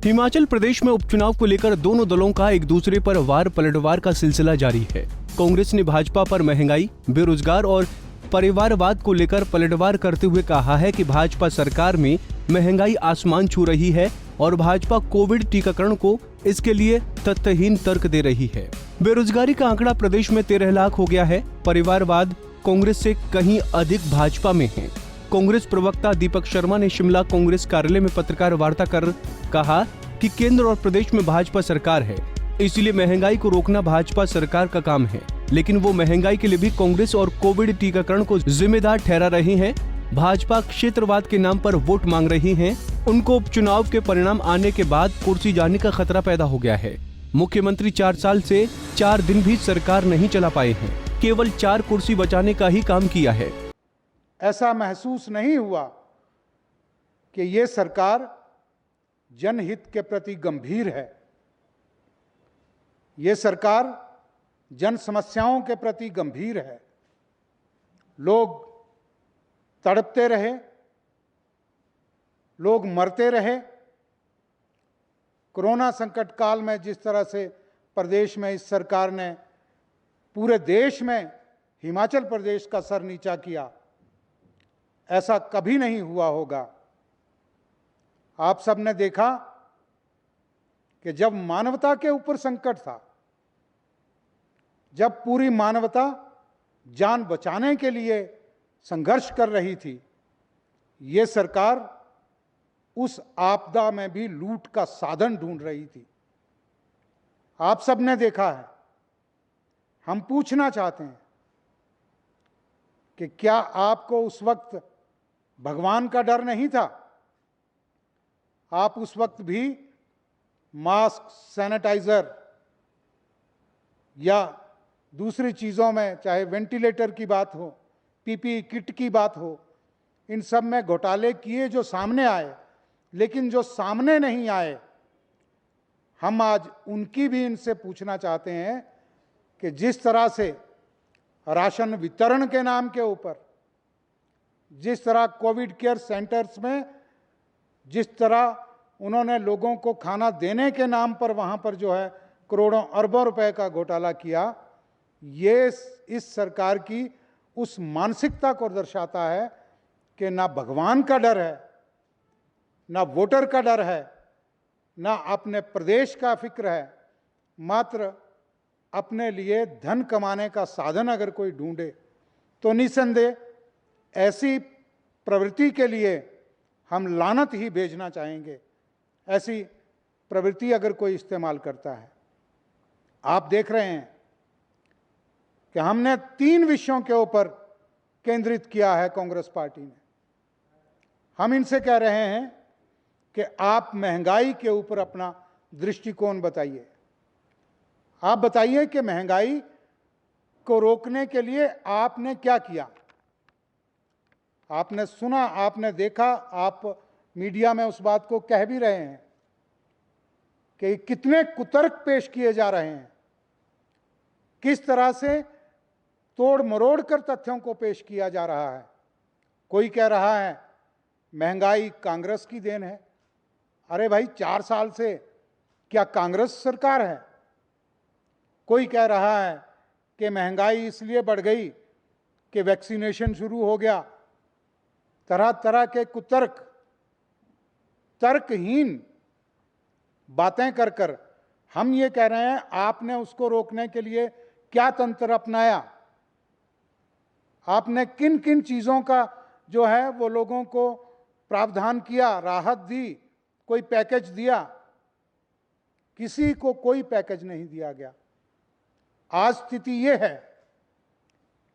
हिमाचल प्रदेश में उपचुनाव को लेकर दोनों दलों का एक दूसरे पर वार पलटवार का सिलसिला जारी है। कांग्रेस ने भाजपा पर महंगाई, बेरोजगार और परिवारवाद को लेकर पलटवार करते हुए कहा है कि भाजपा सरकार में महंगाई आसमान छू रही है और भाजपा कोविड टीकाकरण को इसके लिए तथ्यहीन तर्क दे रही है। बेरोजगारी का आंकड़ा प्रदेश में 13 लाख हो गया है। परिवारवाद कांग्रेस से कहीं अधिक भाजपा में है। कांग्रेस प्रवक्ता दीपक शर्मा ने शिमला कांग्रेस कार्यालय में पत्रकार वार्ता कर कहा कि केंद्र और प्रदेश में भाजपा सरकार है, इसलिए महंगाई को रोकना भाजपा सरकार का काम है, लेकिन वो महंगाई के लिए भी कांग्रेस और कोविड टीकाकरण को जिम्मेदार ठहरा रही है। भाजपा क्षेत्रवाद के नाम पर वोट मांग रही है। उनको उपचुनाव के परिणाम आने के बाद कुर्सी जाने का खतरा पैदा हो गया है। मुख्यमंत्री 4 साल से 4 दिन भी सरकार नहीं चला पाए हैं, केवल 4 कुर्सी बचाने का ही काम किया है। ऐसा महसूस नहीं हुआ कि ये सरकार जनहित के प्रति गंभीर है। ये सरकार जन समस्याओं के प्रति गंभीर है। लोग तड़पते रहे, लोग मरते रहे। कोरोना संकट काल में जिस तरह से प्रदेश में इस सरकार ने पूरे देश में हिमाचल प्रदेश का सर नीचा किया, ऐसा कभी नहीं हुआ होगा। आप सबने देखा कि जब मानवता के ऊपर संकट था, जब पूरी मानवता जान बचाने के लिए संघर्ष कर रही थी, ये सरकार उस आपदा में भी लूट का साधन ढूंढ रही थी। आप सबने देखा है। हम पूछना चाहते हैं कि क्या आपको उस वक्त भगवान का डर नहीं था? आप उस वक्त भी मास्क, सैनिटाइजर या दूसरी चीज़ों में, चाहे वेंटिलेटर की बात हो, पीपीई किट की बात हो, इन सब में घोटाले किए जो सामने आए, लेकिन जो सामने नहीं आए, हम आज उनकी भी इनसे पूछना चाहते हैं कि जिस तरह से राशन वितरण के नाम के ऊपर, जिस तरह कोविड केयर सेंटर्स में जिस तरह उन्होंने लोगों को खाना देने के नाम पर वहाँ पर जो है करोड़ों अरबों रुपए का घोटाला किया, ये इस सरकार की उस मानसिकता को दर्शाता है कि ना भगवान का डर है, ना वोटर का डर है, ना अपने प्रदेश का फिक्र है। मात्र अपने लिए धन कमाने का साधन अगर कोई ढूंढे तो निसंदेह ऐसी प्रवृत्ति के लिए हम लानत ही भेजना चाहेंगे। ऐसी प्रवृत्ति अगर कोई इस्तेमाल करता है। आप देख रहे हैं कि हमने 3 विषयों के ऊपर केंद्रित किया है कांग्रेस पार्टी ने। हम इनसे कह रहे हैं कि आप महंगाई के ऊपर अपना दृष्टिकोण बताइए। आप बताइए कि महंगाई को रोकने के लिए आपने क्या किया। आपने सुना, आपने देखा, आप मीडिया में उस बात को कह भी रहे हैं कि कितने कुतर्क पेश किए जा रहे हैं, किस तरह से तोड़ मरोड़ कर तथ्यों को पेश किया जा रहा है। कोई कह रहा है महंगाई कांग्रेस की देन है। अरे भाई, 4 साल से क्या कांग्रेस सरकार है? कोई कह रहा है कि महंगाई इसलिए बढ़ गई कि वैक्सीनेशन शुरू हो गया। तरह तरह के कुतर्क, तर्कहीन बातें कर कर हम ये कह रहे हैं आपने उसको रोकने के लिए क्या तंत्र अपनाया, आपने किन किन चीज़ों का जो है वो लोगों को प्रावधान किया, राहत दी, कोई पैकेज दिया? किसी को कोई पैकेज नहीं दिया गया। आज स्थिति ये है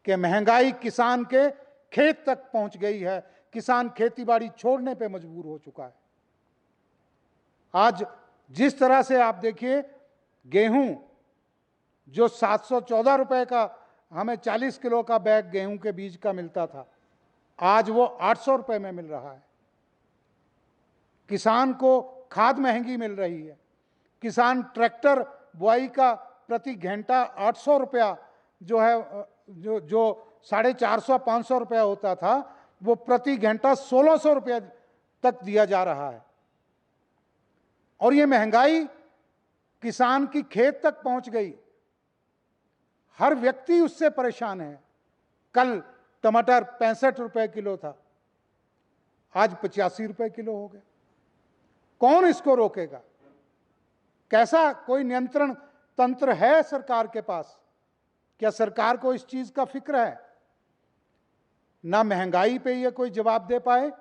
कि महंगाई किसान के खेत तक पहुंच गई है। किसान खेतीबाड़ी छोड़ने पे मजबूर हो चुका है। आज जिस तरह से आप देखिए, गेहूं जो 714 रुपए का, हमें 40 किलो का बैग गेहूं के बीज का मिलता था, आज वो 800 रुपए में मिल रहा है। किसान को खाद महंगी मिल रही है। किसान ट्रैक्टर बुआई का प्रति घंटा 800 रुपया जो है, जो 450-500 रुपया होता था, वो प्रति घंटा 1600 रुपया तक दिया जा रहा है। और ये महंगाई किसान की खेत तक पहुंच गई। हर व्यक्ति उससे परेशान है। कल टमाटर 65 रुपए किलो था, आज 85 रुपए किलो हो गए। कौन इसको रोकेगा? कैसा कोई नियंत्रण तंत्र है सरकार के पास? क्या सरकार को इस चीज का फिक्र है? ना महंगाई पे ये कोई जवाब दे पाए,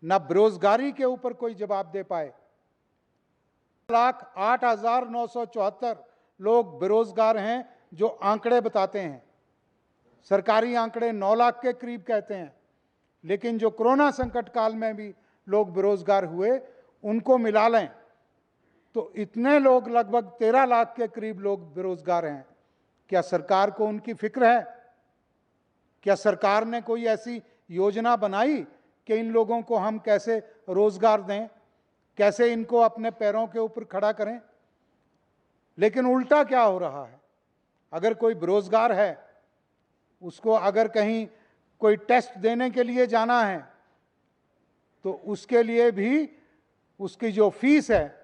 ना बेरोजगारी के ऊपर कोई जवाब दे पाए। 1,08,974 लोग बेरोजगार हैं जो आंकड़े बताते हैं। सरकारी आंकड़े 9 लाख के करीब कहते हैं, लेकिन जो कोरोना संकट काल में भी लोग बेरोजगार हुए, उनको मिला लें तो इतने लोग, लगभग 13 लाख के करीब लोग बेरोजगार हैं। क्या सरकार को उनकी फिक्र है? क्या सरकार ने कोई ऐसी योजना बनाई कि इन लोगों को हम कैसे रोजगार दें, कैसे इनको अपने पैरों के ऊपर खड़ा करें? लेकिन उल्टा क्या हो रहा है? अगर कोई बेरोजगार है, उसको अगर कहीं कोई टेस्ट देने के लिए जाना है तो उसके लिए भी उसकी जो फीस है,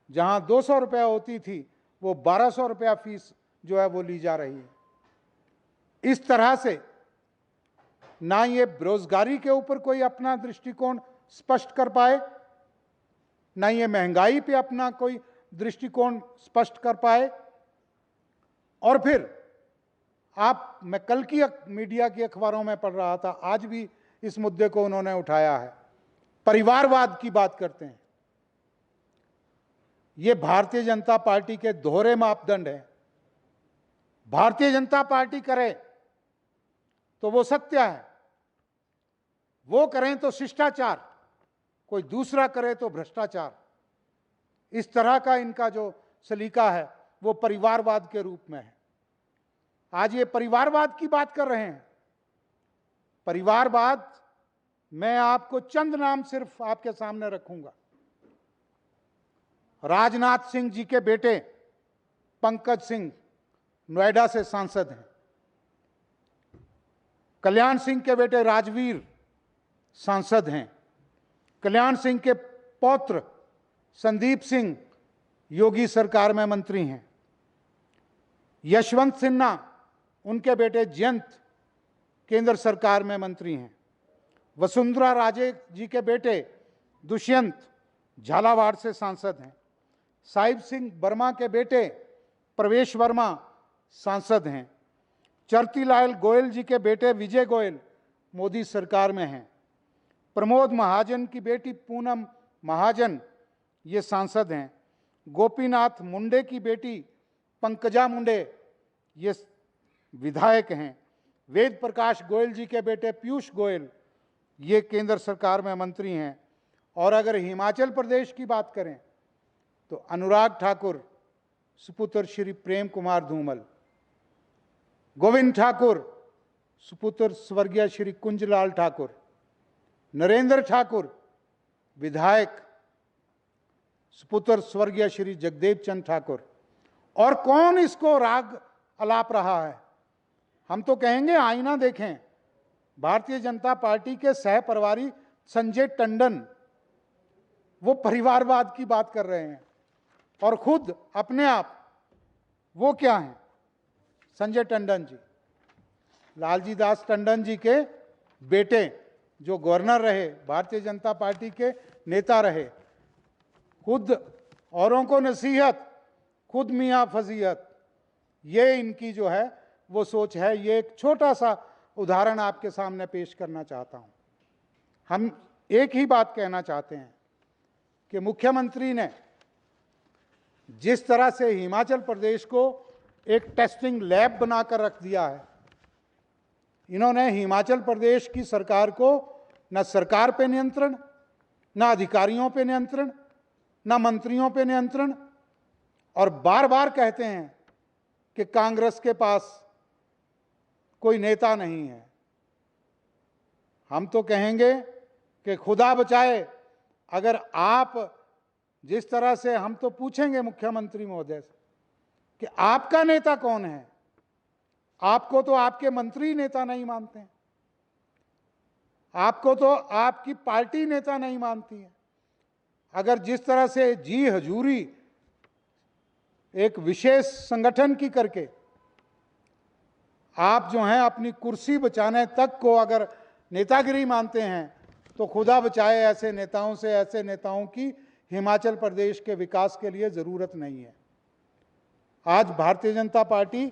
जहां 200 रुपया होती थी, वो 1200 रुपया फीस जो है वो ली जा रही है। इस तरह से ना ये बेरोजगारी के ऊपर कोई अपना दृष्टिकोण स्पष्ट कर पाए, ना ये महंगाई पे अपना कोई दृष्टिकोण स्पष्ट कर पाए। और फिर मैं कल की मीडिया की अखबारों में पढ़ रहा था, आज भी इस मुद्दे को उन्होंने उठाया है, परिवारवाद की बात करते हैं। ये भारतीय जनता पार्टी के दोहरे मापदंड हैं। भारतीय जनता पार्टी करे तो वो सत्य है, वो करें तो शिष्टाचार, कोई दूसरा करे तो भ्रष्टाचार। इस तरह का इनका जो सलीका है वो परिवारवाद के रूप में है। आज ये परिवारवाद की बात कर रहे हैं। परिवारवाद, मैं आपको चंद नाम सिर्फ आपके सामने रखूंगा। राजनाथ सिंह जी के बेटे पंकज सिंह नोएडा से सांसद हैं। कल्याण सिंह के बेटे राजवीर सांसद हैं। कल्याण सिंह के पौत्र संदीप सिंह योगी सरकार में मंत्री हैं। यशवंत सिन्हा, उनके बेटे जयंत केंद्र सरकार में मंत्री हैं। वसुंधरा राजे जी के बेटे दुष्यंत झालावाड़ से सांसद हैं। साहिब सिंह वर्मा के बेटे प्रवेश वर्मा सांसद हैं। चरतीलाल गोयल जी के बेटे विजय गोयल मोदी सरकार में हैं। प्रमोद महाजन की बेटी पूनम महाजन ये सांसद हैं। गोपीनाथ मुंडे की बेटी पंकजा मुंडे ये विधायक हैं। वेद प्रकाश गोयल जी के बेटे पीयूष गोयल ये केंद्र सरकार में मंत्री हैं। और अगर हिमाचल प्रदेश की बात करें तो अनुराग ठाकुर सुपुत्र श्री प्रेम कुमार धूमल, गोविंद ठाकुर सुपुत्र स्वर्गीय श्री कुंजलाल ठाकुर, नरेंद्र ठाकुर विधायक सुपुत्र स्वर्गीय श्री जगदेव चंद ठाकुर। और कौन इसको राग अलाप रहा है? हम तो कहेंगे आईना देखें। भारतीय जनता पार्टी के सह प्रभारी संजय टंडन वो परिवारवाद की बात कर रहे हैं और खुद अपने आप वो क्या हैं? संजय टंडन जी, लालजी दास टंडन जी के बेटे, जो गवर्नर रहे, भारतीय जनता पार्टी के नेता रहे, खुद औरों को नसीहत, खुद मियाँ फजीहत, ये इनकी जो है वो सोच है। ये एक छोटा सा उदाहरण आपके सामने पेश करना चाहता हूँ। हम एक ही बात कहना चाहते हैं कि मुख्यमंत्री ने जिस तरह से हिमाचल प्रदेश को एक टेस्टिंग लैब बनाकर रख दिया है, इन्होंने हिमाचल प्रदेश की सरकार को न सरकार पे नियंत्रण, न अधिकारियों पे नियंत्रण, न मंत्रियों पे नियंत्रण, और बार बार कहते हैं कि कांग्रेस के पास कोई नेता नहीं है। हम तो कहेंगे कि खुदा बचाए, अगर आप जिस तरह से, हम तो पूछेंगे मुख्यमंत्री महोदय से कि आपका नेता कौन है? आपको तो आपके मंत्री नेता नहीं मानते हैं, आपको तो आपकी पार्टी नेता नहीं मानती है। अगर जिस तरह से जी हजूरी एक विशेष संगठन की करके आप जो हैं अपनी कुर्सी बचाने तक को अगर नेतागिरी मानते हैं, तो खुदा बचाए ऐसे नेताओं से, ऐसे नेताओं की हिमाचल प्रदेश के विकास के लिए ज़रूरत नहीं है। आज भारतीय जनता पार्टी,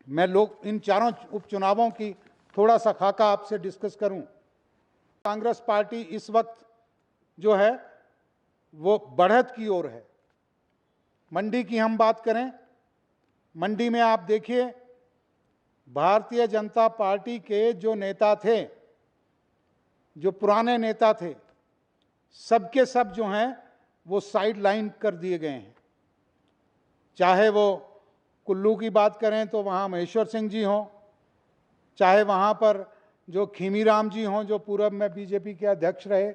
मैं इन चारों उपचुनावों की थोड़ा सा खाका आपसे डिस्कस करूं। कांग्रेस पार्टी इस वक्त जो है वो बढ़त की ओर है। मंडी की हम बात करें, मंडी में आप देखिए भारतीय जनता पार्टी के जो नेता थे, जो पुराने नेता थे, सबके सब जो हैं वो साइड लाइन कर दिए गए हैं। चाहे वो कुल्लू की बात करें तो वहाँ महेश्वर सिंह जी हों, चाहे वहाँ पर जो खीमीराम जी हों जो पूर्व में बीजेपी के अध्यक्ष रहे,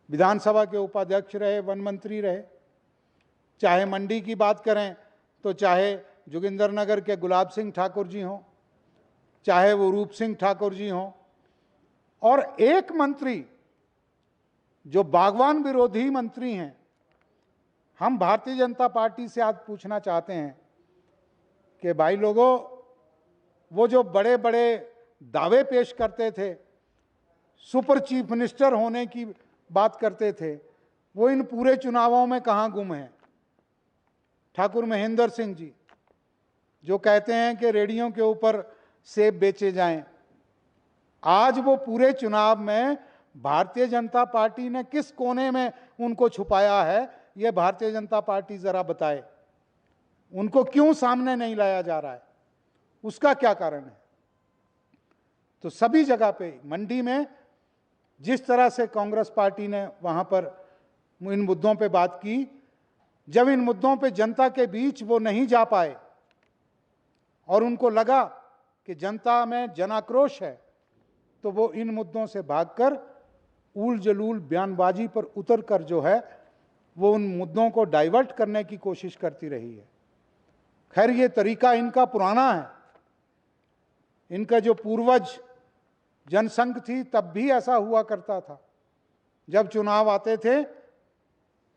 विधानसभा के उपाध्यक्ष रहे, वन मंत्री रहे, चाहे मंडी की बात करें तो चाहे जोगिंदरनगर के गुलाब सिंह ठाकुर जी हों, चाहे वो रूप सिंह ठाकुर जी हों, और एक मंत्री जो बागवान विरोधी मंत्री हैं। हम भारतीय जनता पार्टी से आज पूछना चाहते हैं कि भाई लोगों, वो जो बड़े बड़े दावे पेश करते थे, सुपर चीफ मिनिस्टर होने की बात करते थे, वो इन पूरे चुनावों में कहाँ गुम हैं? ठाकुर महेंद्र सिंह जी जो कहते हैं कि रेडियो के ऊपर सेब बेचे जाएं, आज वो पूरे चुनाव में भारतीय जनता पार्टी ने किस कोने में उनको छुपाया है, ये भारतीय जनता पार्टी जरा बताए। उनको क्यों सामने नहीं लाया जा रहा है, उसका क्या कारण है? तो सभी जगह पे मंडी में जिस तरह से कांग्रेस पार्टी ने वहां पर इन मुद्दों पे बात की, जब इन मुद्दों पे जनता के बीच वो नहीं जा पाए और उनको लगा कि जनता में जनाक्रोश है, तो वो इन मुद्दों से भागकर ऊल जलूल बयानबाजी पर उतर कर जो है वो उन मुद्दों को डाइवर्ट करने की कोशिश करती रही है। खैर, ये तरीका इनका पुराना है। इनका जो पूर्वज जनसंघ थी तब भी ऐसा हुआ करता था। जब चुनाव आते थे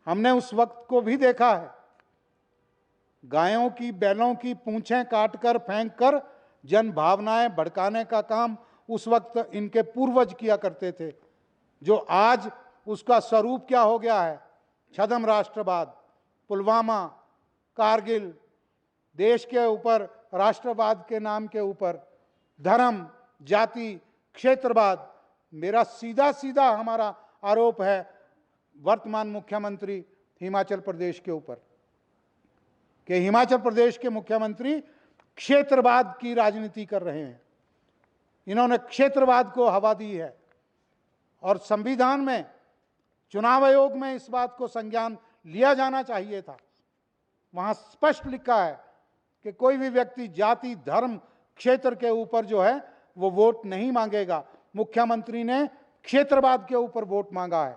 हमने उस वक्त को भी देखा है। गायों की, बैलों की पूंछें काटकर फेंक कर जन भावनाएं भड़काने का काम उस वक्त इनके पूर्वज किया करते थे, जो आज उसका स्वरूप क्या हो गया है? छद्म राष्ट्रवाद, पुलवामा, कारगिल, देश के ऊपर राष्ट्रवाद के नाम के ऊपर धर्म, जाति, क्षेत्रवाद। मेरा सीधा सीधा हमारा आरोप है वर्तमान मुख्यमंत्री हिमाचल प्रदेश के ऊपर कि हिमाचल प्रदेश के मुख्यमंत्री क्षेत्रवाद की राजनीति कर रहे हैं। इन्होंने क्षेत्रवाद को हवा दी है और संविधान में, चुनाव आयोग में इस बात को संज्ञान लिया जाना चाहिए था। वहां स्पष्ट लिखा है कि कोई भी व्यक्ति जाति, धर्म, क्षेत्र के ऊपर जो है वो वोट नहीं मांगेगा। मुख्यमंत्री ने क्षेत्रवाद के ऊपर वोट मांगा है।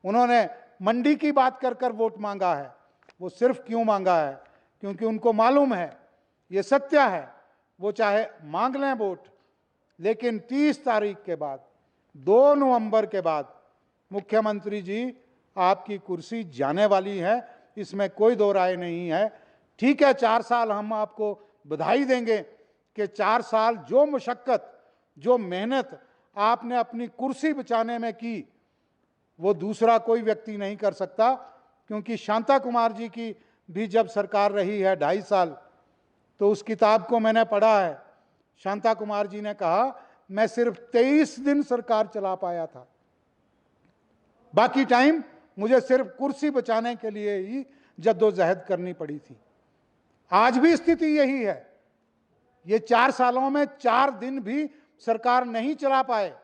उन्होंने मंडी की बात कर कर वोट मांगा है। वो सिर्फ क्यों मांगा है? क्योंकि उनको मालूम है, ये सत्य है, वो चाहे मांग लें वोट, लेकिन 30 तारीख के बाद, 2 नवंबर के बाद मुख्यमंत्री जी आपकी कुर्सी जाने वाली है, इसमें कोई दो राय नहीं है। ठीक है, 4 साल हम आपको बधाई देंगे कि 4 साल जो मुशक्कत, जो मेहनत आपने अपनी कुर्सी बचाने में की, वो दूसरा कोई व्यक्ति नहीं कर सकता। क्योंकि शांता कुमार जी की भी जब सरकार रही है 2.5 साल, तो उस किताब को मैंने पढ़ा है। शांता कुमार जी ने कहा, मैं सिर्फ 23 दिन सरकार चला पाया था, बाकी टाइम मुझे सिर्फ कुर्सी बचाने के लिए ही जद्दोजहद करनी पड़ी थी। आज भी स्थिति यही है। ये 4 सालों में 4 दिन भी सरकार नहीं चला पाए,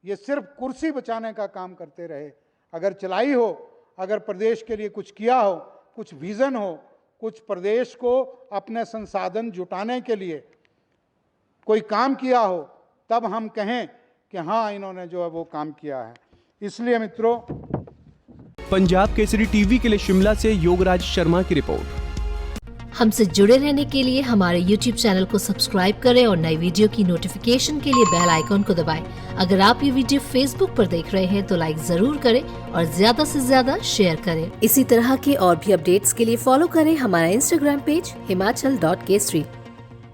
ये सिर्फ कुर्सी बचाने का काम करते रहे। अगर चलाई हो, अगर प्रदेश के लिए कुछ किया हो, कुछ विजन हो, कुछ प्रदेश को अपने संसाधन जुटाने के लिए कोई काम किया हो, तब हम कहें कि हाँ, इन्होंने जो है वो काम किया है। इसलिए मित्रों, पंजाब केसरी टीवी के लिए शिमला से योगराज शर्मा की रिपोर्ट। हमसे जुड़े रहने के लिए हमारे YouTube चैनल को सब्सक्राइब करें और नई वीडियो की नोटिफिकेशन के लिए बेल आइकॉन को दबाएं। अगर आप ये वीडियो Facebook पर देख रहे हैं तो लाइक जरूर करें और ज्यादा से ज्यादा शेयर करें। इसी तरह के और भी अपडेट्स के लिए फॉलो करें हमारा Instagram पेज himachal.kesri।